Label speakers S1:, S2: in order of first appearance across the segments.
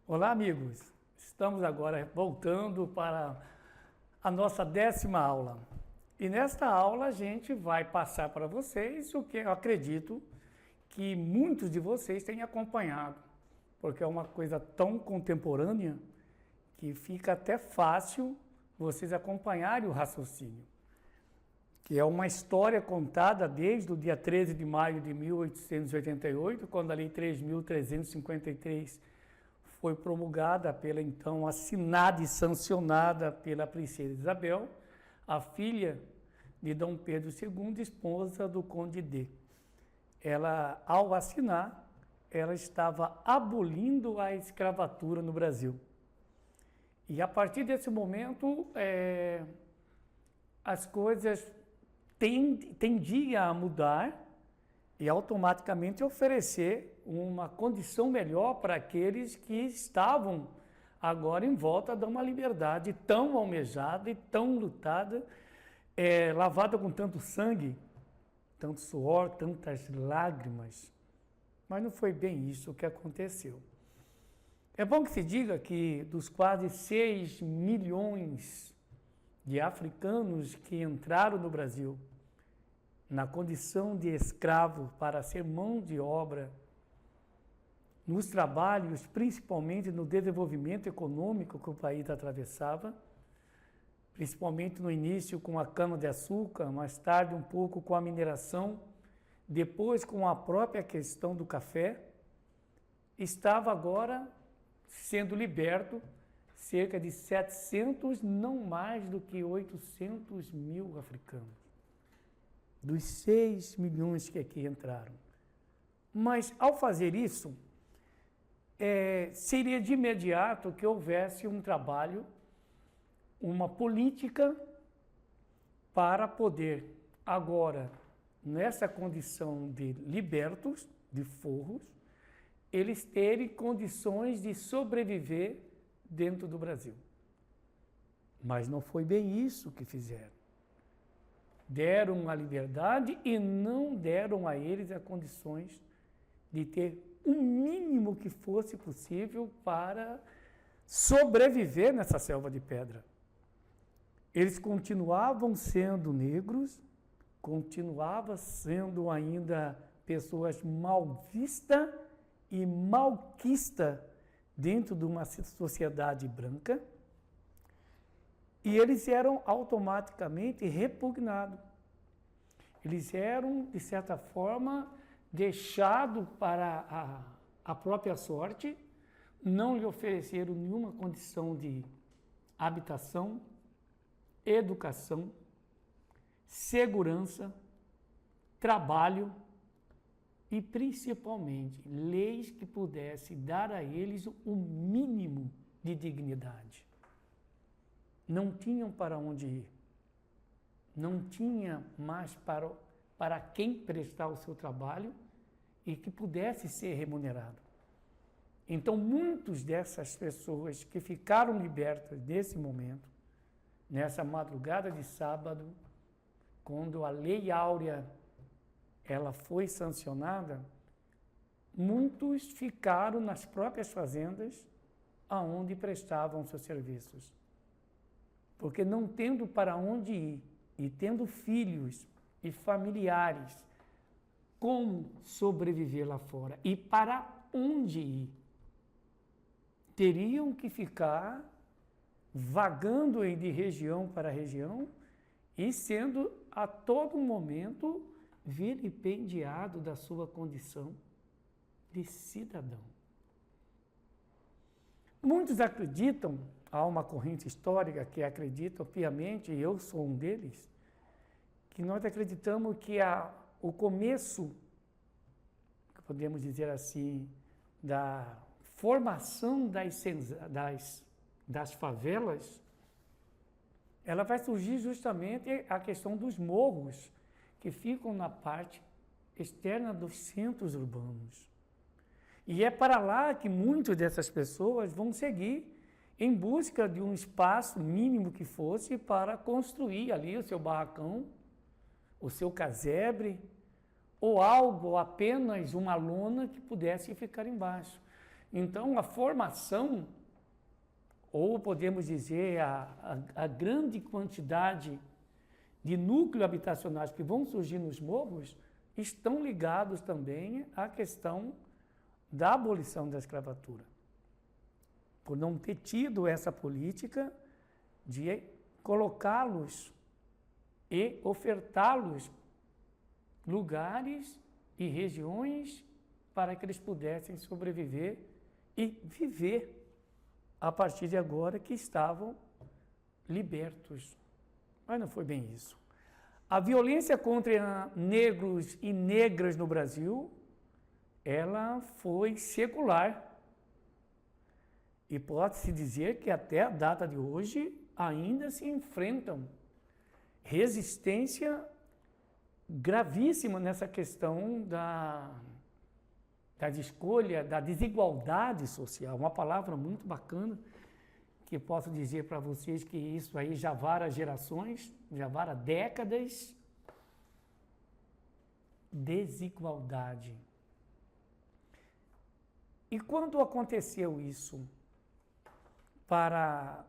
S1: Olá, amigos. Estamos agora voltando para a nossa 10ª aula. E nesta aula a gente vai passar para vocês o que eu acredito que muitos de vocês têm acompanhado, porque é uma coisa tão contemporânea que fica até fácil vocês acompanharem o raciocínio, que é uma história contada desde o dia 13 de maio de 1888, quando a Lei 3.353 foi promulgada pela então assinada e sancionada pela princesa Isabel, a filha de Dom Pedro II, esposa do Conde D. Ela, ao assinar, ela estava abolindo a escravatura no Brasil. E a partir desse momento, as coisas tendiam a mudar e automaticamente oferecer uma condição melhor para aqueles que estavam agora em volta de uma liberdade tão almejada e tão lutada, lavada com tanto sangue, tanto suor, tantas lágrimas. Mas não foi bem isso que aconteceu. É bom que se diga que dos quase 6 milhões de africanos que entraram no Brasil na condição de escravo para ser mão de obra, nos trabalhos, principalmente no desenvolvimento econômico que o país atravessava, principalmente no início com a cana-de-açúcar, mais tarde um pouco com a mineração, depois com a própria questão do café, estava agora sendo liberto cerca de 700, não mais do que 800 mil africanos, dos 6 milhões que aqui entraram. Mas, ao fazer isso, seria de imediato que houvesse um trabalho, uma política para poder, agora, nessa condição de libertos, de forros, eles terem condições de sobreviver dentro do Brasil. Mas não foi bem isso que fizeram. Deram a liberdade e não deram a eles as condições de ter o mínimo que fosse possível para sobreviver nessa selva de pedra. Eles continuavam sendo negros, continuavam sendo ainda pessoas mal vistas e malquistas dentro de uma sociedade branca, e eles eram automaticamente repugnados. Eles eram, de certa forma, deixados para a própria sorte, não lhe ofereceram nenhuma condição de habitação, educação, segurança, trabalho e, principalmente, leis que pudessem dar a eles o mínimo de dignidade. Não tinham para onde ir, não tinha mais para quem prestar o seu trabalho e que pudesse ser remunerado. Então, muitas dessas pessoas que ficaram libertas nesse momento, nessa madrugada de sábado, quando a Lei Áurea ela foi sancionada, muitos ficaram nas próprias fazendas aonde prestavam seus serviços. Porque não tendo para onde ir, e tendo filhos e familiares, como sobreviver lá fora? E para onde ir? Teriam que ficar vagando de região para região e sendo a todo momento vilipendiado da sua condição de cidadão. Muitos acreditam, há uma corrente histórica que acredita piamente, e eu sou um deles, que nós acreditamos que o começo, que podemos dizer assim, da formação das favelas, ela vai surgir justamente a questão dos morros, que ficam na parte externa dos centros urbanos. E é para lá que muitas dessas pessoas vão seguir em busca de um espaço mínimo que fosse para construir ali o seu barracão, o seu casebre, ou algo, apenas uma lona que pudesse ficar embaixo. Então, a formação, ou podemos dizer, a grande quantidade de núcleos habitacionais que vão surgir nos morros, estão ligados também à questão da abolição da escravatura. Por não ter tido essa política de colocá-los e ofertá-los lugares e regiões para que eles pudessem sobreviver e viver a partir de agora que estavam libertos. Mas não foi bem isso. A violência contra negros e negras no Brasil, ela foi secular. E pode-se dizer que até a data de hoje ainda se enfrentam resistência gravíssima nessa questão da escolha, da desigualdade social. Uma palavra muito bacana, que posso dizer para vocês que isso aí já vara gerações, já vara décadas. Desigualdade. E quando aconteceu isso, para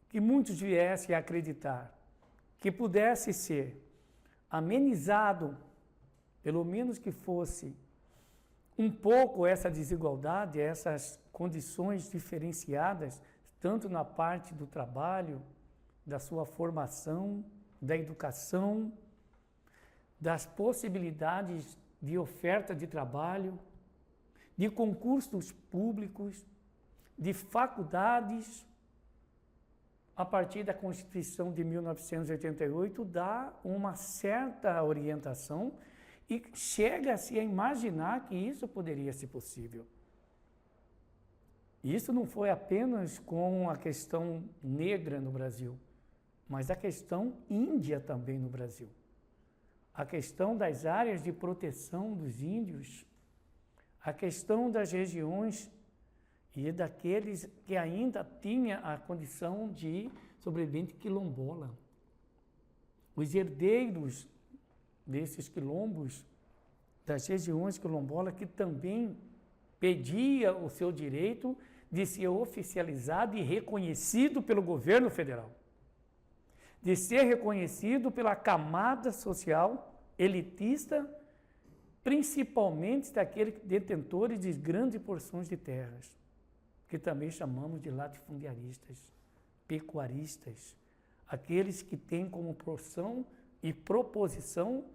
S1: que muitos viessem a acreditar que pudesse ser amenizado, pelo menos que fosse um pouco essa desigualdade, essas condições diferenciadas, tanto na parte do trabalho, da sua formação, da educação, das possibilidades de oferta de trabalho, de concursos públicos, de faculdades, a partir da Constituição de 1988, dá uma certa orientação e chega-se a imaginar que isso poderia ser possível. Isso não foi apenas com a questão negra no Brasil, mas a questão índia também no Brasil. A questão das áreas de proteção dos índios, a questão das regiões e daqueles que ainda tinham a condição de sobrevivente quilombola. Os herdeiros desses quilombos, das regiões quilombolas, que também pedia o seu direito de ser oficializado e reconhecido pelo governo federal, de ser reconhecido pela camada social elitista, principalmente daqueles detentores de grandes porções de terras, que também chamamos de latifundiaristas, pecuaristas, aqueles que têm como porção e proposição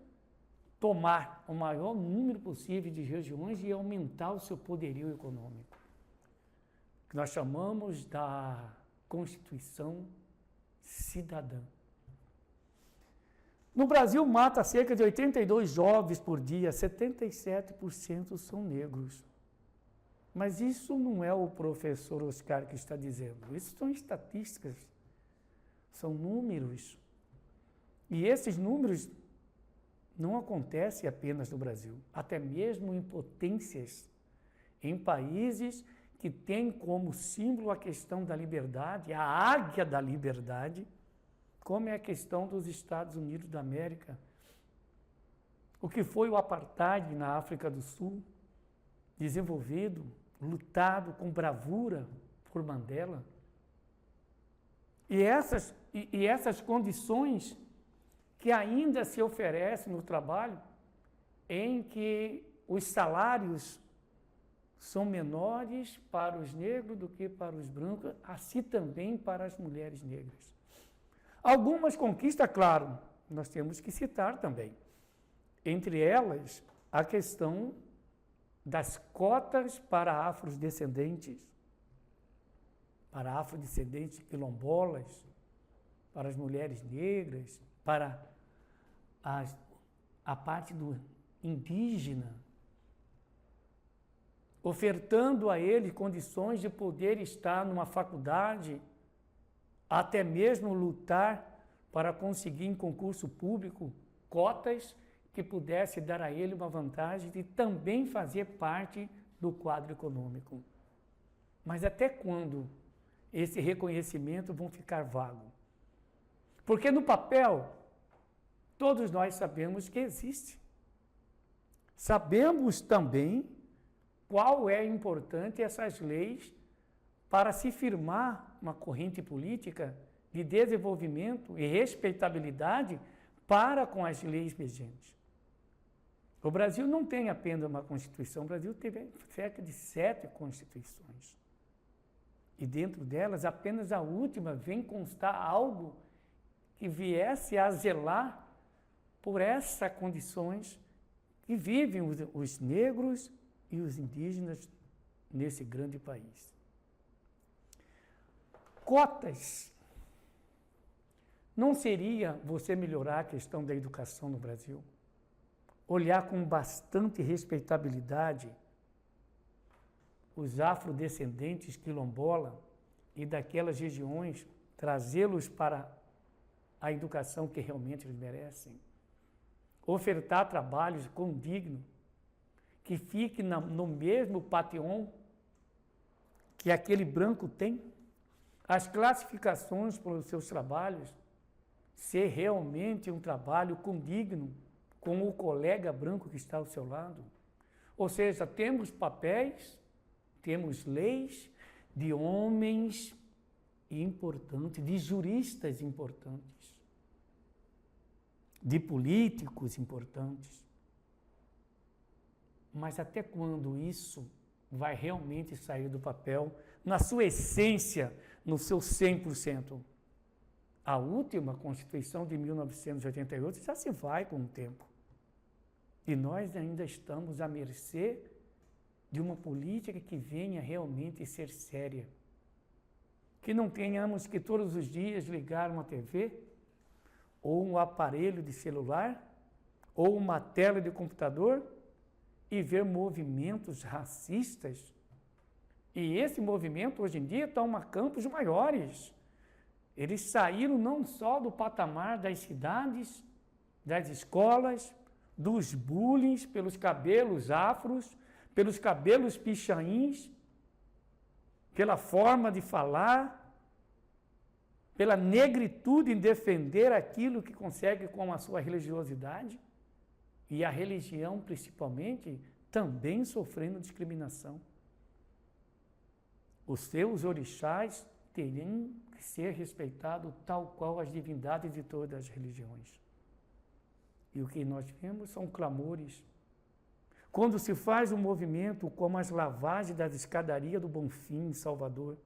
S1: tomar o maior número possível de regiões e aumentar o seu poderio econômico, que nós chamamos da Constituição Cidadã. No Brasil, mata cerca de 82 jovens por dia, 77% são negros. Mas isso não é o professor Oscar que está dizendo, isso são estatísticas, são números. E esses números não acontecem apenas no Brasil, até mesmo em potências, em países que têm como símbolo a questão da liberdade, a águia da liberdade, como é a questão dos Estados Unidos da América. O que foi o apartheid na África do Sul, desenvolvido, lutado com bravura por Mandela. E essas condições que ainda se oferecem no trabalho, em que os salários são menores para os negros do que para os brancos, assim também para as mulheres negras. Algumas conquistas, claro, nós temos que citar também. Entre elas, a questão das cotas para afrodescendentes, quilombolas, para as mulheres negras, para a parte do indígena, ofertando a ele condições de poder estar numa faculdade, até mesmo lutar para conseguir em concurso público cotas que pudesse dar a ele uma vantagem de também fazer parte do quadro econômico. Mas até quando esse reconhecimento vão ficar vago? Porque no papel, todos nós sabemos que existe. Sabemos também qual é importante essas leis para se firmar uma corrente política de desenvolvimento e respeitabilidade para com as leis vigentes. O Brasil não tem apenas uma Constituição, o Brasil teve cerca de 7 Constituições. E dentro delas, apenas a última vem constar algo que viesse a zelar por essas condições que vivem os negros e os indígenas nesse grande país. Cotas. Não seria você melhorar a questão da educação no Brasil? Olhar com bastante respeitabilidade os afrodescendentes quilombola e daquelas regiões, trazê-los para a educação que realmente eles merecem? Ofertar trabalhos condignos, que fique no mesmo patamar que aquele branco tem? As classificações para os seus trabalhos, ser realmente um trabalho condigno com o colega branco que está ao seu lado? Ou seja, temos papéis, temos leis de homens importantes, de juristas importantes, de políticos importantes. Mas até quando isso vai realmente sair do papel, na sua essência, no seu 100%? A última Constituição de 1988 já se vai com o tempo. E nós ainda estamos à mercê de uma política que venha realmente ser séria. Que não tenhamos que todos os dias ligar uma TV, ou um aparelho de celular, ou uma tela de computador e ver movimentos racistas. E esse movimento, hoje em dia, toma campos maiores. Eles saíram não só do patamar das cidades, das escolas, dos bullying pelos cabelos afros, pelos cabelos pichains, pela forma de falar, pela negritude em defender aquilo que consegue com a sua religiosidade, e a religião, principalmente, também sofrendo discriminação. Os seus orixás teriam que ser respeitados tal qual as divindades de todas as religiões. E o que nós vemos são clamores. Quando se faz um movimento como as lavagens das escadarias do Bonfim, em Salvador,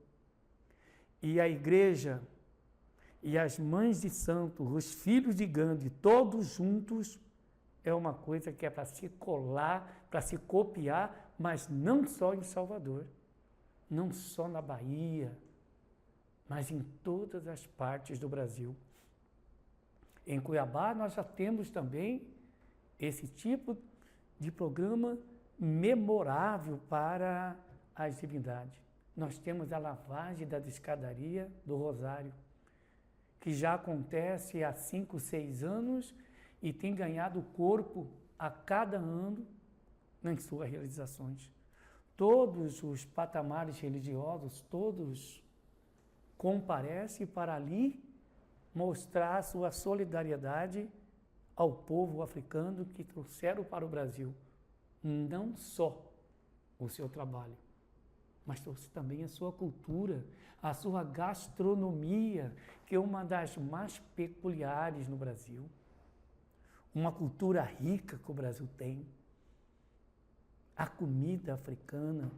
S1: e a igreja e as mães de santo, os filhos de Gandhi, todos juntos, é uma coisa que é para se colar, para se copiar, mas não só em Salvador, não só na Bahia, mas em todas as partes do Brasil. Em Cuiabá, nós já temos também esse tipo de programa memorável para as divindades. Nós temos a lavagem da escadaria do Rosário, que já acontece há 5, 6 anos e tem ganhado corpo a cada ano nas suas realizações. Todos os patamares religiosos, todos comparecem para ali mostrar sua solidariedade ao povo africano que trouxeram para o Brasil não só o seu trabalho, mas trouxe também a sua cultura, a sua gastronomia, que é uma das mais peculiares no Brasil. Uma cultura rica que o Brasil tem. A comida africana.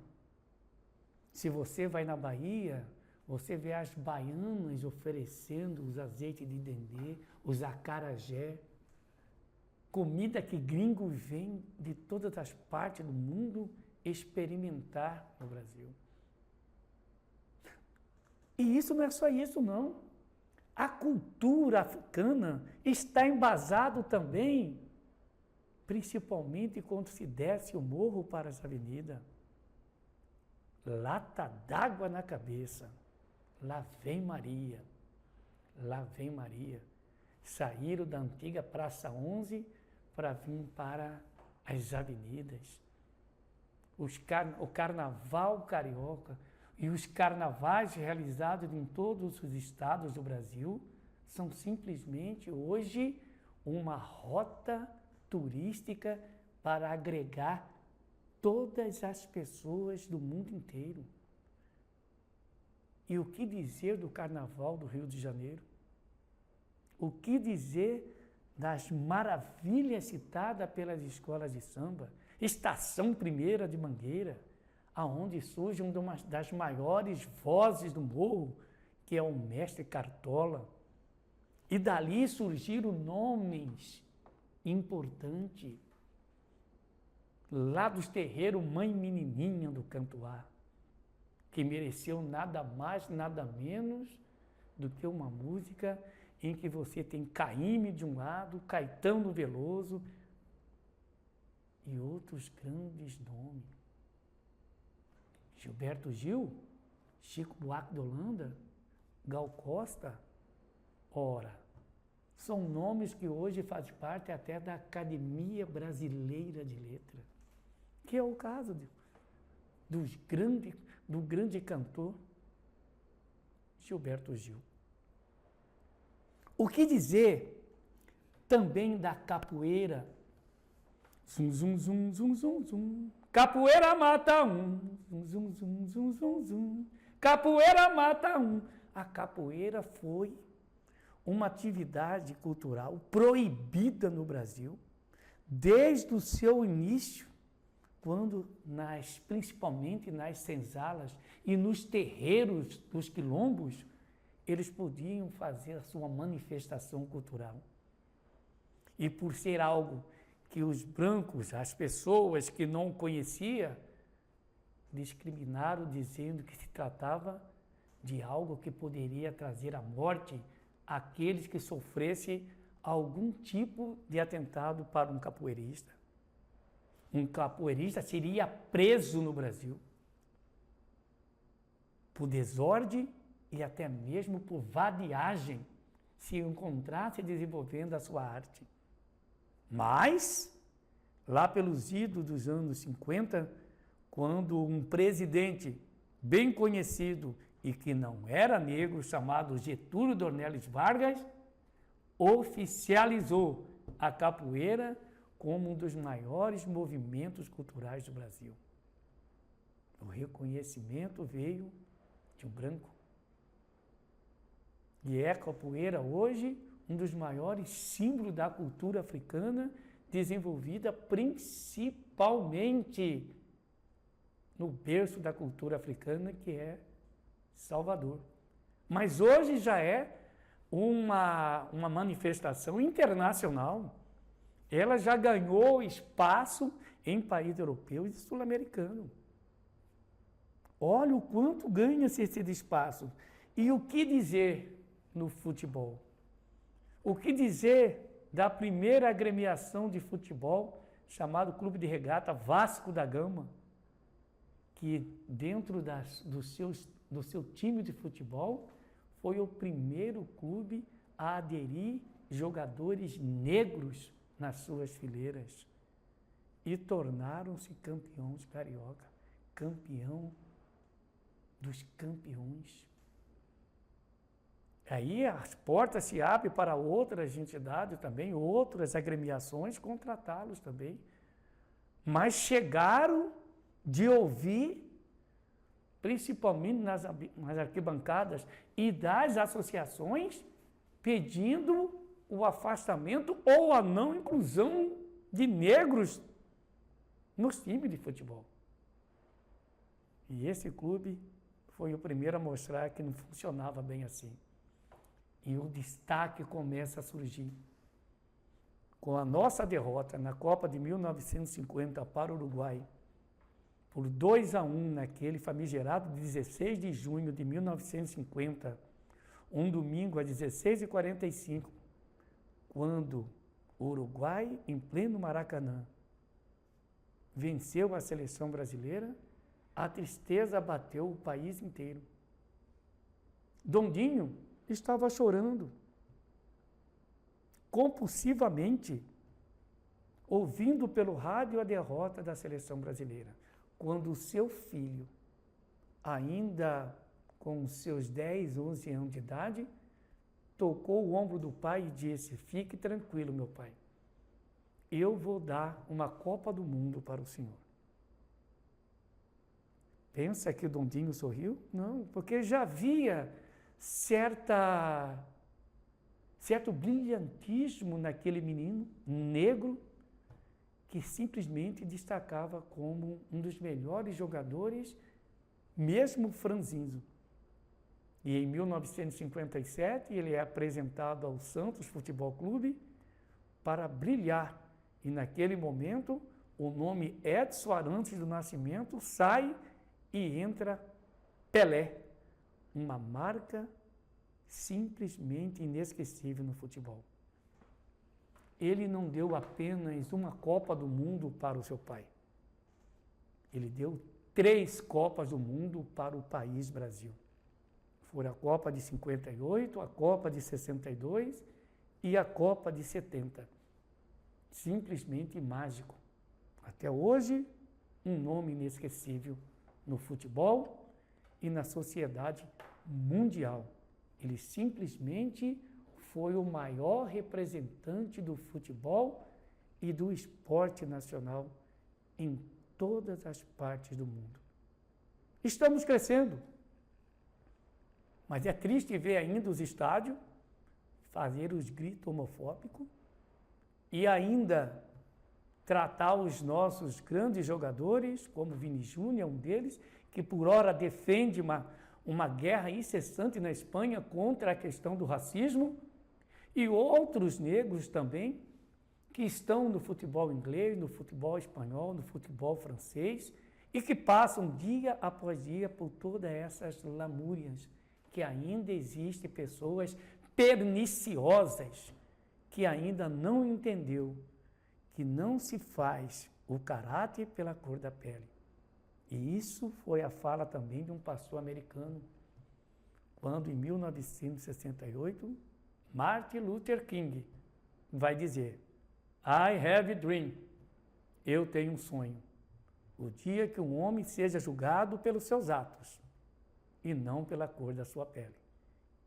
S1: Se você vai na Bahia, você vê as baianas oferecendo os azeites de dendê, os acarajé. Comida que gringos vêm de todas as partes do mundo experimentar no Brasil. E isso não é só isso, não. A cultura africana está embasado também, principalmente quando se desce o morro para as avenidas. Lata d'água na cabeça. Lá vem Maria. Lá vem Maria. Saíram da antiga Praça 11 para vir para as avenidas. O carnaval carioca e os carnavais realizados em todos os estados do Brasil são simplesmente hoje uma rota turística para agregar todas as pessoas do mundo inteiro. E o que dizer do Carnaval do Rio de Janeiro? O que dizer das maravilhas citadas pelas escolas de samba? Estação Primeira de Mangueira, aonde surge uma das maiores vozes do morro, que é o mestre Cartola. E dali surgiram nomes importantes. Lá dos terreiros Mãe Menininha do Cantuá, que mereceu nada mais, nada menos do que uma música em que você tem Caymmi de um lado, Caetano Veloso e outros grandes nomes. Gilberto Gil, Chico Buarque de Holanda, Gal Costa. Ora, são nomes que hoje fazem parte até da Academia Brasileira de Letras, que é o caso do grande cantor Gilberto Gil. O que dizer também da capoeira? Zum, zum, zum, zum, zum, zum. Capoeira mata um. Zum, zum, zum, zum, zum, zum. Capoeira mata um. A capoeira foi uma atividade cultural proibida no Brasil desde o seu início, quando principalmente nas senzalas e nos terreiros dos quilombos, eles podiam fazer a sua manifestação cultural. E por ser algo que os brancos, as pessoas que não conheciam, discriminaram, dizendo que se tratava de algo que poderia trazer a morte àqueles que sofressem algum tipo de atentado para um capoeirista. Um capoeirista seria preso no Brasil por desordem e até mesmo por vadiagem, se encontrasse desenvolvendo a sua arte. Mas, lá pelos idos dos anos 50, quando um presidente bem conhecido e que não era negro, chamado Getúlio Dornelles Vargas, oficializou a capoeira como um dos maiores movimentos culturais do Brasil. O reconhecimento veio de um branco. E é a capoeira hoje um dos maiores símbolos da cultura africana, desenvolvida principalmente no berço da cultura africana, que é Salvador. Mas hoje já é uma manifestação internacional. Ela já ganhou espaço em países europeus e sul-americanos. Olha o quanto ganha-se esse espaço. E o que dizer no futebol? O que dizer da primeira agremiação de futebol, chamado Clube de Regata Vasco da Gama, que dentro do seu time de futebol foi o primeiro clube a aderir jogadores negros nas suas fileiras e tornaram-se campeões carioca, campeão dos campeões. Aí as portas se abrem para outras entidades também, outras agremiações, contratá-los também. Mas chegaram de ouvir, principalmente nas arquibancadas e das associações, pedindo o afastamento ou a não inclusão de negros nos times de futebol. E esse clube foi o primeiro a mostrar que não funcionava bem assim. E o destaque começa a surgir. Com a nossa derrota na Copa de 1950 para o Uruguai, por 2-1 naquele famigerado 16 de junho de 1950, um domingo às 16h45, quando o Uruguai, em pleno Maracanã, venceu a seleção brasileira, a tristeza bateu o país inteiro. Dondinho estava chorando compulsivamente, ouvindo pelo rádio a derrota da seleção brasileira, quando o seu filho, ainda com seus 10, 11 anos de idade, tocou o ombro do pai e disse: "Fique tranquilo, meu pai, eu vou dar uma Copa do Mundo para o senhor." Pensa que o Dondinho sorriu? Não, porque já havia certo brilhantismo naquele menino negro que simplesmente destacava como um dos melhores jogadores, mesmo franzino. E em 1957 ele é apresentado ao Santos Futebol Clube para brilhar. E naquele momento o nome Edson Arantes do Nascimento sai e entra Pelé, uma marca simplesmente inesquecível no futebol. Ele não deu apenas uma Copa do Mundo para o seu pai. Ele deu 3 Copas do Mundo para o país Brasil. Foram a Copa de 58, a Copa de 62 e a Copa de 70. Simplesmente mágico. Até hoje, um nome inesquecível no futebol e na sociedade mundial. Ele simplesmente foi o maior representante do futebol e do esporte nacional em todas as partes do mundo. Estamos crescendo, mas é triste ver ainda os estádios fazer os gritos homofóbicos e ainda tratar os nossos grandes jogadores, como Vini Júnior, um deles, que por hora defende uma guerra incessante na Espanha contra a questão do racismo, e outros negros também, que estão no futebol inglês, no futebol espanhol, no futebol francês, e que passam dia após dia por todas essas lamúrias, que ainda existem pessoas perniciosas, que ainda não entendeu que não se faz o caráter pela cor da pele. E isso foi a fala também de um pastor americano, quando em 1968, Martin Luther King vai dizer: I have a dream, eu tenho um sonho, o dia que um homem seja julgado pelos seus atos e não pela cor da sua pele.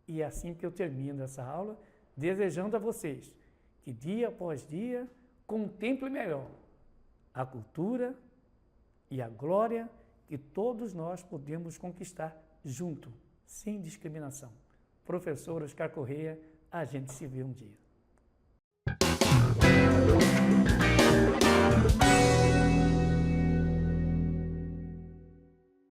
S1: E é assim que eu termino essa aula, desejando a vocês que dia após dia contemple melhor a cultura e a glória que todos nós podemos conquistar junto, sem discriminação. Professor Oscar Correia, a gente se vê um dia.